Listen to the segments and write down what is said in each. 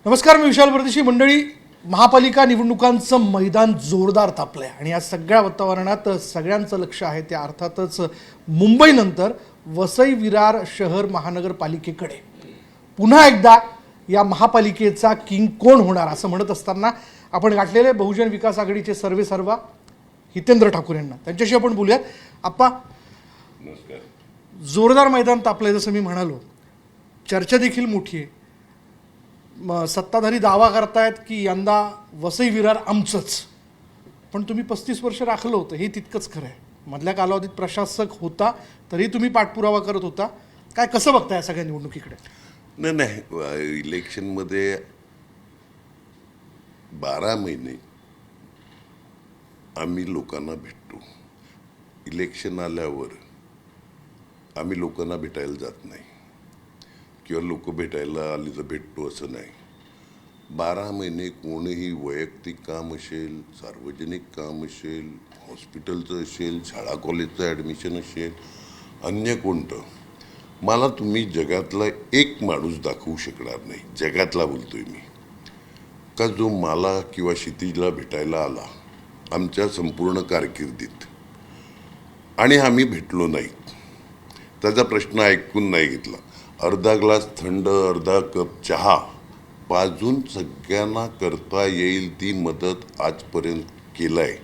नमस्कार, मी विशाल परदेशी. मंडळी, महापालिका निवडणुकांचं मैदान जोरदार तापलंय आणि या सगळ्या वातावरणात सगळ्यांचं लक्ष आहे ते अर्थातच मुंबईनंतर वसई विरार शहर महानगरपालिकेकडे. पुन्हा एकदा या महापालिकेचा किंग कोण होणार असं म्हणत असताना आपण गाठलेले बहुजन विकास आघाडीचे सर्वेसर्वा हितेंद्र ठाकूर यांना, त्यांच्याशी आपण बोलूयात. आप्पा, नमस्कार. जोरदार मैदान तापलंय जसं मी म्हणालो, चर्चा देखील मोठी आहे. सत्ताधारी दावा करतायत की यंदा वसई विरार आमचंच, पण तुम्ही 35 वर्ष राखलं होतं हे तितकंच खरं आहे. मधल्या कालावधीत प्रशासक होता तरी तुम्ही पाठपुरावा करत होता. काय कसं बघताय सगळ्या निवडणुकीकडे? नाही, इलेक्शनमध्ये 12 महिने आम्ही लोकांना भेटतो. इलेक्शन आल्यावर आम्ही लोकांना भेटायला जात नाही किंवा लोक भेटायला आली तर भेटतो असं नाही. 12 महिने कोणीही वैयक्तिक काम असेल, सार्वजनिक काम असेल, हॉस्पिटलचं असेल, शाळा कॉलेजचं ॲडमिशन असेल, अन्य कोणतं, मला तुम्ही जगातला एक माणूस दाखवू शकणार नाही, जगातला बोलतोय मी, का जो मला किंवा क्षितिजला भेटायला आला आमच्या संपूर्ण कारकिर्दीत आणि आम्ही भेटलो नाही. त्याचा प्रश्न ऐकून नाही घेतला. अर्धा ग्लास थंड, अर्धा कप चहा पाजून सगळ्यांना करता येईल ती मदत आजपर्यंत केलाय.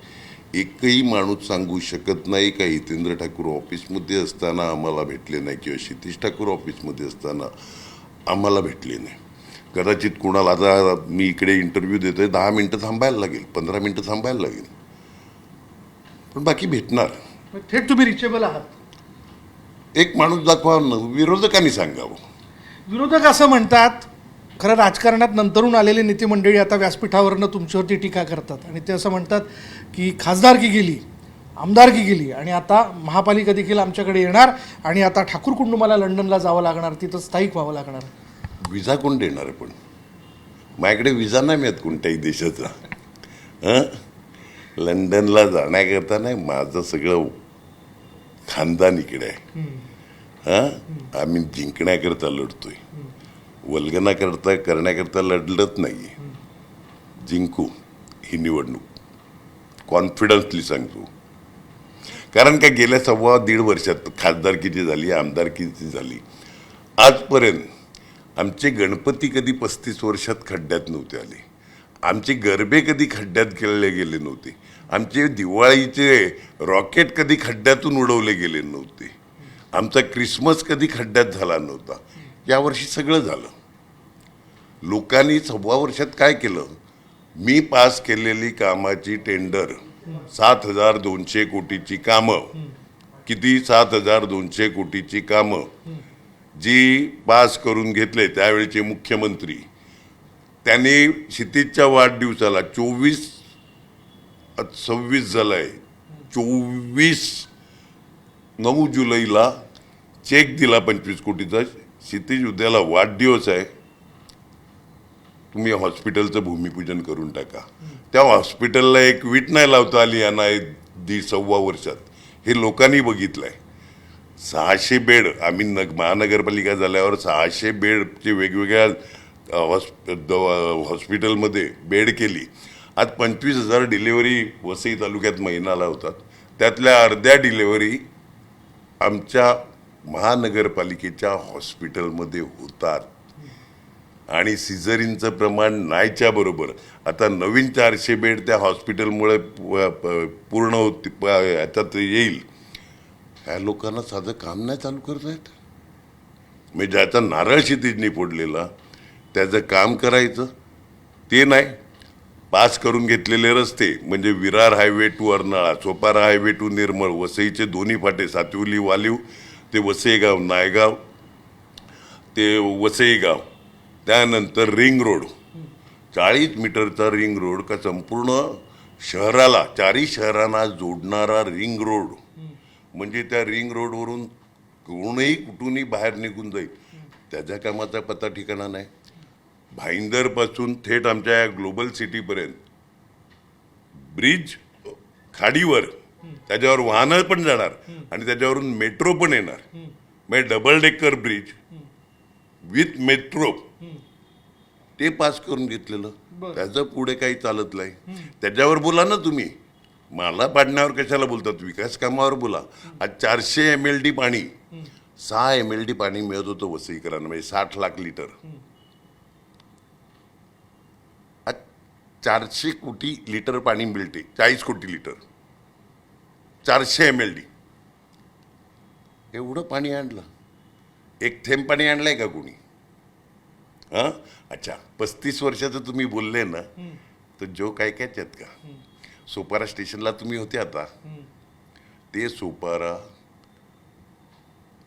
एकही माणूस सांगू शकत नाही का हितेंद्र ठाकूर ऑफिसमध्ये असताना आम्हाला भेटले नाही किंवा क्षितिज ठाकूर ऑफिसमध्ये असताना आम्हाला भेटले नाही. कदाचित कोणाला, आता मी इकडे इंटरव्ह्यू देतोय, 10 मिनटं थांबायला लागेल, 15 मिनटं थांबायला लागेल, पण बाकी भेटणार. थेट तुम्ही रिचेबल आहात. एक माणूस दाखवा, विरोधकांनी सांगावं. विरोधक असं म्हणतात, खरं राजकारणात नंतरून आलेले नेते मंडळी आता व्यासपीठावरनं तुमच्यावरती टीका करतात आणि ते असं म्हणतात की खासदारकी गेली, आमदारकी गेली आणि आता महापालिका देखील आमच्याकडे येणार आणि आता ठाकूर कुटुंबाला लंडनला जावं लागणार, तिथं स्थायिक व्हावं लागणार. विजा कोण देणार? पण माझ्याकडे विजा नाही मिळत कोणत्याही देशाचा. लंडनला जाण्याकरता नाही, माझं सगळं खानदान इकडे आहे. आम्ही जिंकण्याकरता लढतोय, वल्गना करण्याकरता लढलत नाही. जिंकू ही निवडणूक, कॉन्फिडन्सली सांगतो. कारण का गेल्या 1.25 वर्षात खासदारकीची झाली, आमदारकीची झाली, आजपर्यंत आमचे गणपती कधी 35 वर्षात खड्ड्यात नव्हते आले, आमचे गरबे कधी खड्ड्यात खेळले गेले नव्हते, आमचे दिवाळीचे रॉकेट कधी खड्ड्यातून उडवले गेले नव्हते, आमचा क्रिसमस कधी खड्ड्यात झाला नव्हता. यावर्षी सगळं झालं. लोकांनी 1.25 वर्षात काय केलं? मी पास केलेली कामाची टेंडर 7,200 कोटीची कामं, किती 7,200 कोटीची कामं जी पास करून घेतले त्यावेळेचे मुख्यमंत्री, त्यांनी क्षितिजच्या वाढदिवसाला 26 झालाय, 9 जुलैला चेक दिला 25 कोटीचा. क्षितिज उद्याला वाढदिवस आहे, तुम्ही हॉस्पिटलचं भूमिपूजन करून टाका. त्या हॉस्पिटलला एक वीट नाही लावता आली यांना 1.25 वर्षात. हे लोकांनी बघितलंय. 600 बेड आम्ही महानगरपालिका झाल्यावर 600 बेडचे वेगवेगळ्या हॉस्पिटलमध्ये बेड केली. आज 25,000 डिलेवरी वसई तालुक्यात महिन्याला होतात. त्यातल्या अर्ध्या डिलेवरी आमच्या महानगरपालिकेच्या हॉस्पिटलमध्ये होतात आणि सिझरिनचं प्रमाण नाहीच्या बरोबर. आता नवीन 400 बेड त्या हॉस्पिटलमुळे पूर्ण होती, याच्यात येईल. ह्या लोकांना साधं काम नाही चालू करत आहेत. म्हणजे ज्याचा नारळ क्षितिजनी फोडलेला त्याचं काम करायचं ते नाही. पास करून घेतलेले रस्ते म्हणजे Virar highway to Arnala, Sopara highway to Nirmal, वसईचे दोन्ही फाटे, सातवली वालीव ते वसईगाव, नायगाव ते वसईगाव, त्यानंतर रिंग रोड, 40 मीटरचा रिंग रोड का संपूर्ण शहराला, 4ही शहरांना जोडणारा रिंग रोड. म्हणजे त्या रिंग रोडवरून कोणीही कुठूनही बाहेर निघून जाईल. त्याच्या कामाचा पत्ता ठिकाणा नाही. भाईंदरपासून थेट आमच्या ग्लोबल सिटीपर्यंत ब्रिज खाडीवर, त्याच्यावर वाहनं पण जाणार आणि त्याच्यावरून मेट्रो पण येणार. म्हणजे double decker bridge with metro ते पास करून घेतलेलं. बरं. त्याचं पुढे काही चालत नाही. त्याच्यावर बोला ना तुम्ही. मला पाडण्यावर कशाला बोलतात? विकास कामावर बोला. आज 400 MLD पाणी, 6 MLD पाणी मिळत होतं वसईकरांना, म्हणजे 60 लाख लिटर. आज 400 कोटी लिटर पाणी मिळते, 40 कोटी लिटर, 400 MLD. एवढं पाणी आणलं. एक थेंब पाणी आणलंय का कोणी? हा, अच्छा. 35 वर्षाचं तुम्ही बोलले ना, तर जो काय आहेत का? सोपारा स्टेशनला तुम्ही होते आता. ते सोपारा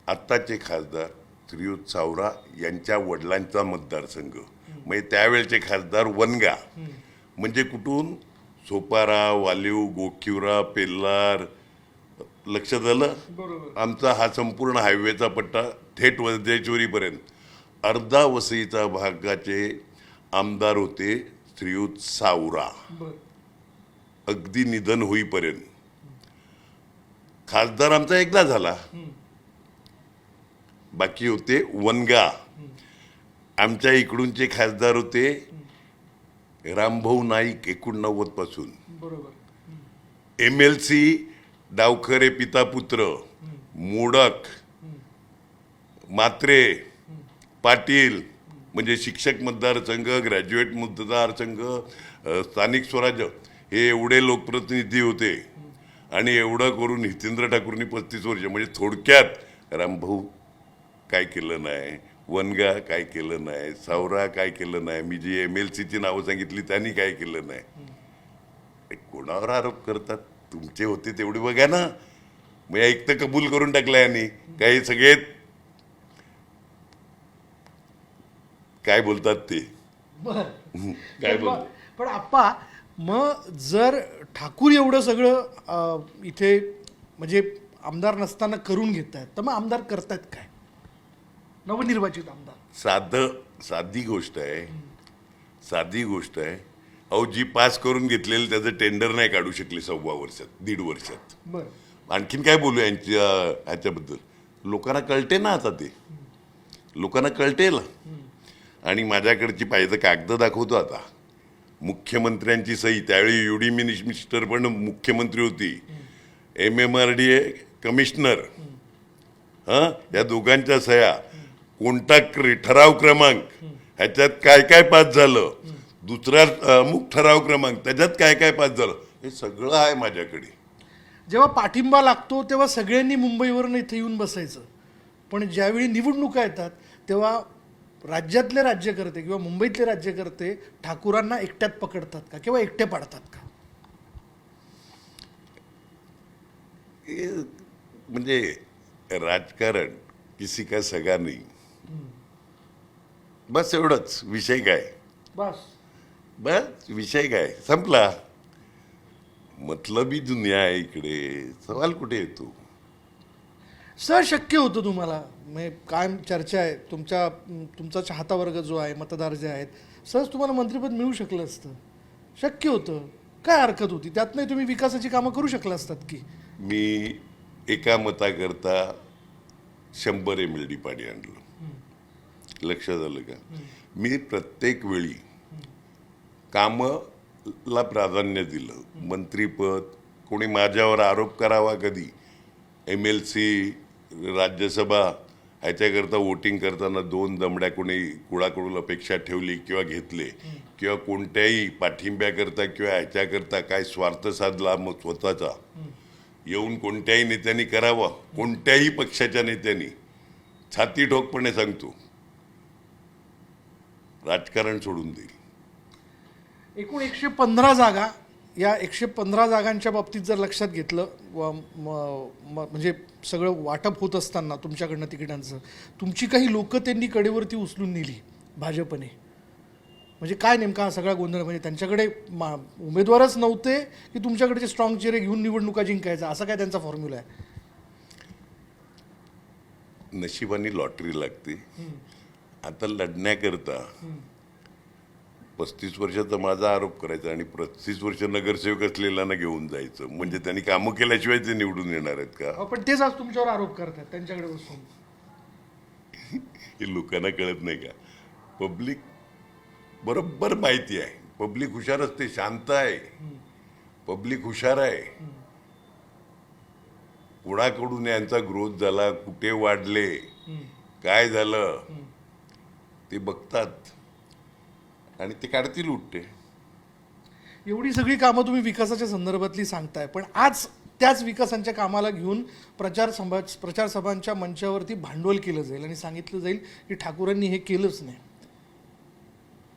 आत्ताचे खासदार श्रीयुत सावरा यांच्या वडिलांचा मतदारसंघ, म्हणजे त्यावेळेचे खासदार वनगा. म्हणजे कुठून? सोपारा, वालीव, गोखिवरा, पेल्लार, लक्षात आलं? आमचा हा संपूर्ण हायवेचा पट्टा थेट वज्रेश्वरीपर्यंत. अर्धा वसईचा भागाचे आमदार होते श्रीयुत सावरा, अगदी निधन होईपर्यंत. खासदार आमचा एकदा झाला, बाकी होते वनगा. आमच्या इकडूनचे खासदार होते रामभाऊ नाईक 89 पासून. MLC डावखरे पिता पुत्र, मोडक, मात्रे, पाटील, म्हणजे शिक्षक मतदारसंघ, ग्रॅज्युएट मतदारसंघ, स्थानिक स्वराज्य, हे एवढे लोकप्रतिनिधी होते. आणि एवढं करून हितेंद्र ठाकूरनी 35 वर्ष, म्हणजे थोडक्यात रामभाऊ काय केलं नाही, वनगा काय केलं नाही, सावरा काय केलं नाही, मी जी MLCची नावं सांगितली त्यांनी काय केलं नाही. कोणावर आरोप करतात? तुमचे होते तेवढे बघा ना. मग एक तर कबूल करून टाकलं यांनी. काही सगळे काय बोलतात ते काय बोलतात. पण आप्पा, मग जर ठाकूर एवढं सगळं इथे म्हणजे आमदार नसताना करून घेत आहेत, तर मग आमदार करतात काय? नवनिर्वाचित आमदार. साधी गोष्ट आहे, साधी गोष्ट आहे. अहो, जी पास करून घेतलेली त्याचं टेंडर नाही काढू शकले 1.25 वर्षात, 1.5 वर्षात. आणखीन काय बोलू ह्याच्याबद्दल? लोकांना कळते ना आता, ते लोकांना कळतेल. आणि माझ्याकडची पाहिजे कागद दाखवतो आता. मुख्यमंत्र्यांची सही, त्यावेळी UD मिनिस्टर पण मुख्यमंत्री होती, MMRDA कमिशनर, या दोघांच्या सह्या, कोणता ठराव क्रमांक, ह्याच्यात काय काय पास झालं, दुसरा अमुक ठराव क्रमांक, त्याच्यात काय काय पास झालं, हे सगळं आहे माझ्याकडे. जेव्हा पाठिंबा लागतो तेव्हा सगळ्यांनी मुंबईवरून इथे येऊन बसायचं. पण ज्यावेळी निवडणुका येतात तेव्हा राज्यातले राज्यकर्ते किंवा मुंबईतले राज्यकर्ते ठाकूरांना एकट्यात पकडतात का किंवा एकटे पाडतात का? म्हणजे राजकारण किसी का सगा नाही, बस एवढंच. विषय काय? बस विषय काय, संपला. मतलबी दुनिया आहे इकडे. सवाल कुठे येतो? सर, शक्य होतं तुम्हाला, म्हणजे कायम चर्चा आहे, तुमचा चाहता वर्ग जो आहे, मतदार जे आहेत, सहज तुम्हाला मंत्रिपद मिळू शकलं असतं. शक्य होतं. काय हरकत होती? त्यात नाही तुम्ही विकासाची कामं करू शकला असतात की. मी एका मताकरता 100 MLD पाणी आणलं. लक्षात आलं का? मी प्रत्येक वेळी कामाला प्राधान्य दिलं. मंत्रीपद, कोणी माझ्यावर आरोप करावा कधी, MLC, राज्यसभा, ह्याच्याकरता वोटिंग करताना 2 दमड्या कोणी कुणाकडून अपेक्षा ठेवली किंवा घेतले, किंवा कोणत्याही पाठिंब्याकरता किंवा ह्याच्याकरता काय स्वार्थ साधला मग स्वतःचा, येऊन कोणत्याही नेत्यांनी करावं, कोणत्याही पक्षाच्या नेत्यांनी, छाती ठोकपणे सांगतो, राजकारण सोडून देईल. एकूण 115 जागा, या 115 जागांच्या बाबतीत जर लक्षात घेतलं, म्हणजे सगळं वाटप होत असताना तुमच्याकडनं तिकिटांचं, तुमची काही लोकं त्यांनी कडेवरती उचलून नेली भाजपने. म्हणजे काय नेमका हा सगळा गोंधळ? म्हणजे त्यांच्याकडे उमेदवारच नव्हते की तुमच्याकडचे स्ट्रॉंग चेहरे घेऊन निवडणुका जिंकायचा, असा काय त्यांचा फॉर्म्युला आहे? नशिबाने लॉटरी लागते. आता लढण्याकरता 35 वर्षाचा माझा आरोप करायचा आणि 35 वर्ष नगरसेवक असलेला ना घेऊन जायचं, म्हणजे त्यांनी कामं केल्याशिवाय ते निवडून येणार आहेत का? पण तेच आज तुमच्यावर आरोप करतात त्यांच्याकडे बसून. हे लोकांना कळत नाही का? पब्लिक बरोबर माहिती आहे. पब्लिक हुशार असते, शांत आहे. पब्लिक हुशार आहे. कुणाकडून यांचा ग्रोथ झाला, कुठे वाढले, काय झालं ते बघतात आणि ते काढतील उठते. एवढी सगळी कामं तुम्ही विकासाच्या संदर्भातली सांगताय, पण आज त्याच विकासांच्या कामाला घेऊन प्रचार सभांच्या मंचावरती भांडवल केलं जाईल आणि सांगितलं जाईल की ठाकूरांनी हे केलंच नाही,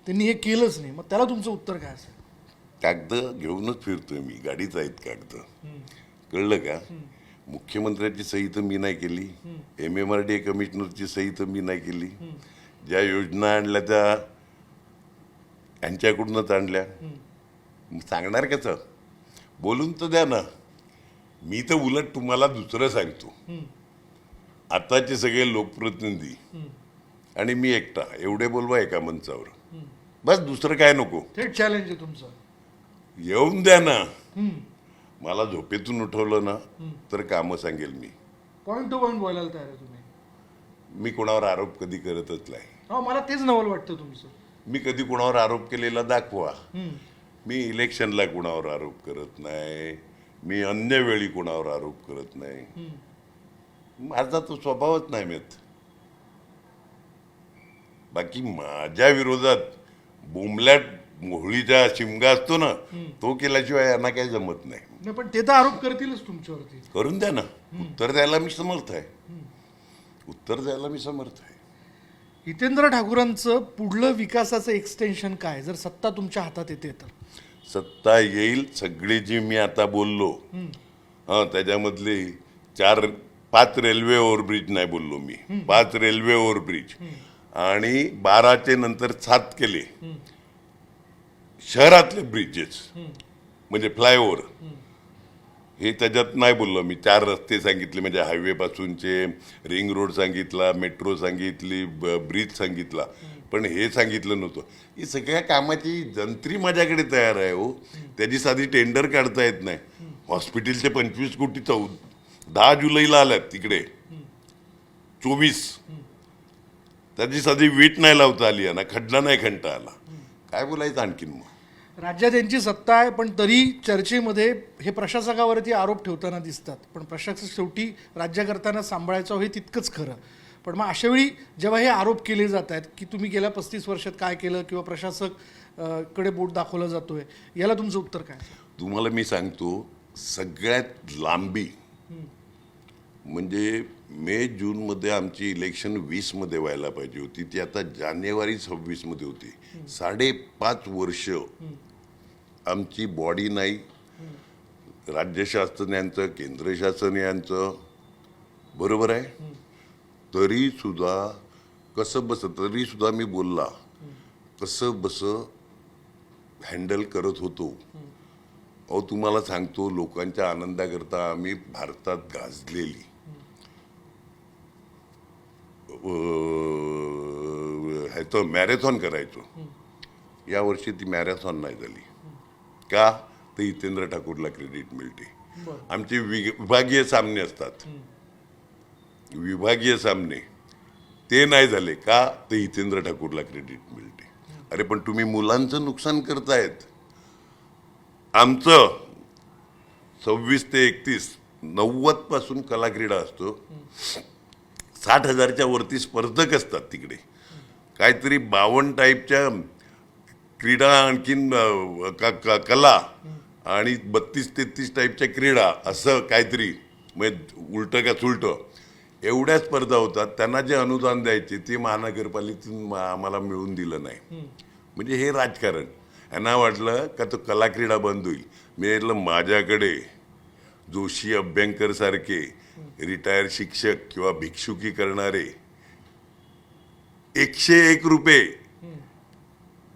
त्यांनी हे केलंच नाही. मग त्याला तुमचं उत्तर काय असेल? कागद घेऊनच फिरतोय मी, गाडीच आहेत कागद. कळलं का? मुख्यमंत्र्याची सही तर मी नाही केली, MMRDA कमिशनरची सही तर मी नाही केली. ज्या योजना आणल्या त्या यांच्याकडूनच आणल्या. मग सांगणार कसं? बोलून तर द्या ना. मी तर उलट तुम्हाला दुसरं सांगतो. आताचे सगळे लोकप्रतिनिधी आणि मी एकटा एवढे बोलवा एका मंचावर, बस दुसरं काय नको. थेट चॅलेंज आहे तुमचं. येऊन द्या ना. मला झोपेतून उठवलं ना तर कामं सांगेल मी. पॉईंट टू पॉईंट बोलायला तयार आहे तुम्ही. मी कोणावर आरोप कधी करतच नाही. हो, मला तेच नवल वाटतं तुमचं. मी कधी कोणावर आरोप केलेला दाखवा. मी इलेक्शनला कोणावर आरोप करत नाही, मी अन्य वेळी कोणावर आरोप करत नाही. माझा तो स्वभावच नाही मिळत. बाकी माझ्या विरोधात बोंबल्यात मोहळीचा शिमगा असतो ना, तो केल्याशिवाय यांना काही जमत नाही. नाही, पण ते तर आरोप करतीलच तुमच्यावरती. करून द्या ना. उत्तर द्यायला मी समर्थ आहे. उत्तर द्यायला मी समर्थ आहे. हितेंद्र ठाकूरांचं पुढलं विकासाचं एक्सटेन्शन काय, जर सत्ता तुमच्या हातात येते तर? सत्ता येईल सगळी जी मी आता बोललो, त्याच्यामधले 5 रेल्वे ओव्हरब्रिज नाही बोललो मी, 5 रेल्वे ओव्हरब्रिज आणि 12चे नंतर 7 केले शहरातले ब्रिजेस, म्हणजे फ्लायओव्हर. हे त्याच्यात नाही बोललो मी. 4 रस्ते सांगितले, म्हणजे हायवे पासूनचे, रिंग रोड सांगितला, मेट्रो सांगितली, ब्रिज सांगितला, पण हे सांगितलं नव्हतं. ही सगळ्या कामाची जंत्री माझ्याकडे तयार आहे हो. त्याची साधी टेंडर काढता येत नाही. हॉस्पिटलचे 25 कोटी 10 जुलैला आल्यात तिकडे 24. त्याची साधी वीट नाही लावता आली, ना खड्डा नाही खणता आला. काय बोलायचं आणखीन? मग राज्यात यांची सत्ता आहे, पण तरी चर्चेमध्ये हे प्रशासकावरती आरोप ठेवताना दिसतात. पण प्रशासक शेवटी राज्यकर्त्यांना सांभाळायचं हे तितकंच खरं. पण मग अशावेळी जेव्हा हे आरोप केले जात आहेत की तुम्ही गेल्या 35 वर्षात काय केलं किंवा प्रशासक कडे बोट दाखवलं जातोय, याला तुमचं उत्तर काय? तुम्हाला मी सांगतो, सगळ्यात लांबी म्हणजे मे जूनमध्ये आमची इलेक्शन 20 मध्ये व्हायला पाहिजे होती, ती आता जानेवारी 26 मध्ये होती. 5.5 वर्ष आमची बॉडी नाही. राज्य शासन यांचं, केंद्र शासन यांचं, बरोबर आहे. तरी सुद्धा कसं बस, तरी सुद्धा मी बोलला कसं बस हँडल करत होतो. अहो तुम्हाला सांगतो, लोकांच्या आनंदाकरता आम्ही भारतात गाजलेली ह्याचं मॅरेथॉन करायचो. यावर्षी ती मॅरेथॉन नाही झाली. का? तर हितेंद्र ठाकूरला क्रेडिट मिळते. आमचे विभागीय सामने असतात, विभागीय सामने ते नाही झाले. का? तर हितेंद्र ठाकूरला क्रेडिट मिळते. अरे पण तुम्ही मुलांचं नुकसान करतायत. आमचं 26 ते 31 90 पासून कला क्रीडा असतो. 60,000च्या वरती स्पर्धक असतात तिकडे. काहीतरी 52 टाईपच्या क्रीडा, आणखीन कला आणि 32-33 टाईपच्या क्रीडा, असं काहीतरी, म्हणजे उलटं का सुलटं एवढ्या स्पर्धा होतात. त्यांना जे अनुदान द्यायचे ते महानगरपालिकेतून आम्हाला मिळून दिलं नाही. म्हणजे हे राजकारण. यांना वाटलं का तो कला क्रीडा बंद होईल. मी म्हटलं माझ्याकडे जोशी अभ्यंकर सारखे रिटायर शिक्षक किंवा भिक्षुकी करणारे 101 रुपये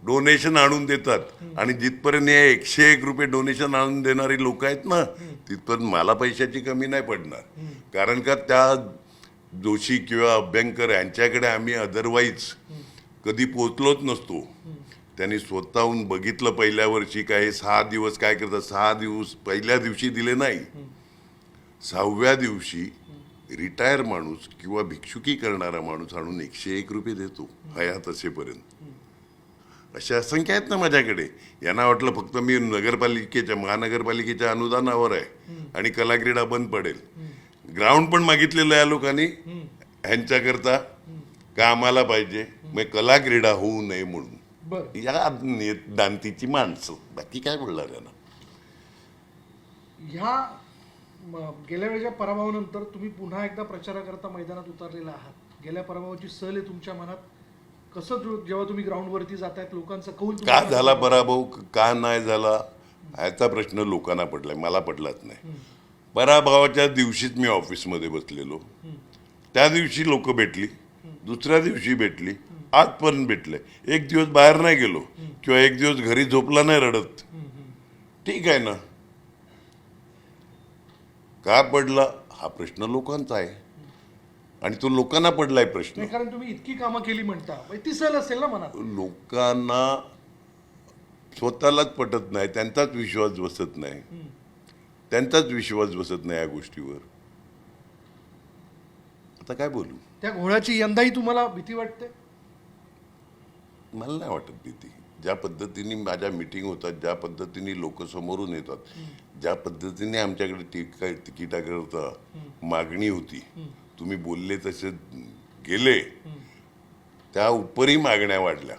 डोनेशन आणून देतात. आणि जिथपर्यंत हे 101 रुपये डोनेशन आणून देणारी लोक आहेत ना, तिथपर्यंत मला पैशाची कमी नाही पडणार. कारण का त्या जोशी किंवा अभ्यंकर यांच्याकडे आम्ही अदरवाईज कधी पोचलोच नसतो. त्यांनी स्वतःहून बघितलं पहिल्या वर्षी काय 6 दिवस काय करतात. 6 दिवस पहिल्या दिवशी दिले नाही, 6व्या दिवशी रिटायर माणूस किंवा भिक्षुकी करणारा माणूस आणून 101 रुपये देतो हयात असेपर्यंत. अशा असंख्य आहेत ना माझ्याकडे. यांना वाटलं फक्त मी महानगरपालिकेच्या अनुदानावर आहे आणि कलाक्रीडा बंद पडेल. ग्राउंड पण मागितलेलं या लोकांनी ह्यांच्याकरता का आम्हाला पाहिजे, मग कलाक्रीडा होऊ नये म्हणून. बरं, या दांतीची माणसं, बाकी काय बोलणार यांना. ह्या गेल्या वेळेच्या पराभवानंतर तुम्ही पुन्हा एकदा प्रचाराकरता मैदानात उतरलेला आहात. गेल्या पराभवाची सल आहे तुमच्या मनात. कसं जेव्हा तुम्ही ग्राउंडवरती जातायत लोकांचा कौल का झाला पराभव, का नाही झाला, ह्याचा प्रश्न लोकांना पडलाय, मला पडलाच नाही. पराभवाच्या दिवशीच मी ऑफिसमध्ये बसलेलो. त्या दिवशी लोक भेटली, दुसऱ्या दिवशी भेटली, आज पण भेटले. एक दिवस बाहेर नाही गेलो किंवा एक दिवस घरी झोपला नाही रडत. ठीक आहे ना. का पडला हा प्रश्न लोकांचा आहे आणि तो लोकांना पडलाय प्रश्न. नाही, कारण तुम्ही इतकी कामं केली म्हणता, ती सल असेल ना मनात. लोकांना स्वतःलाच पटत नाही, त्यांचाच विश्वास बसत नाही, त्यांचाच विश्वास बसत नाही या गोष्टीवर. आता काय बोलू. त्या घोळ्याची यंदाही तुम्हाला भीती वाटते? मला नाही वाटत भीती. ज्या पद्धतीने माझ्या मिटिंग होतात, ज्या पद्धतीने लोक समोरून येतात, ज्या पद्धतीने आमच्याकडे तिकिटाकरता मागणी होती, तुम्ही बोलले तसे गेले, त्या उपरी मागण्या वाढल्या.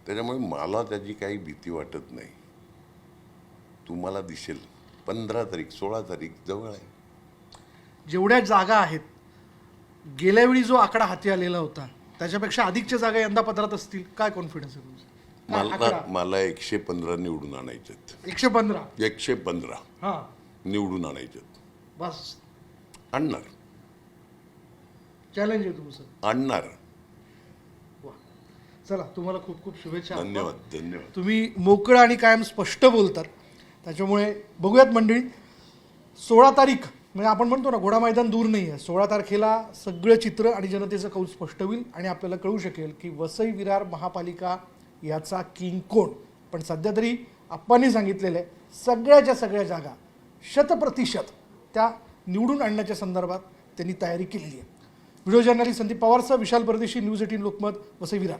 त्याच्यामुळे मला त्याची काही भीती वाटत नाही. तुम्हाला दिसेल 15 तारीख 16 तारीख जवळ आहे. जेवढ्या जागा आहेत, गेल्या वेळी जो आकडा हाती आलेला होता त्याच्यापेक्षा अधिकच्या जागा यंदा पदरात असतील, काय कॉन्फिडन्स आहे तुमचा? मला 115 निवडून आणायचे. 115 हा निवडून आणायचे. बस आणणार, चॅलेंज आहे तुमचं. आणणार. वा, चला तुम्हाला खूप खूप शुभेच्छा. धन्यवाद. धन्यवाद. तुम्ही मोकळं आणि कायम स्पष्ट बोलतात, त्याच्यामुळे बघूयात मंडळी. 16 तारीख म्हणजे आपण म्हणतो ना, घोडा मैदान दूर नाही आहे. 16 तारखेला सगळं चित्र आणि जनतेचं कौल स्पष्ट होईल आणि आपल्याला कळू शकेल की वसई विरार महापालिका याचा किंग कोण. पण सध्या तरी आप्पांनी सांगितलेलं आहे, सगळ्याच्या सगळ्या जागा 100% त्या निवडून आणण्याच्या संदर्भात त्यांनी तयारी केलेली आहे. व्हिडिओ जर्नलिस्ट संदीप पवारसह विशाल परदेशी, न्यूज 18 लोकमत, वसई विरार.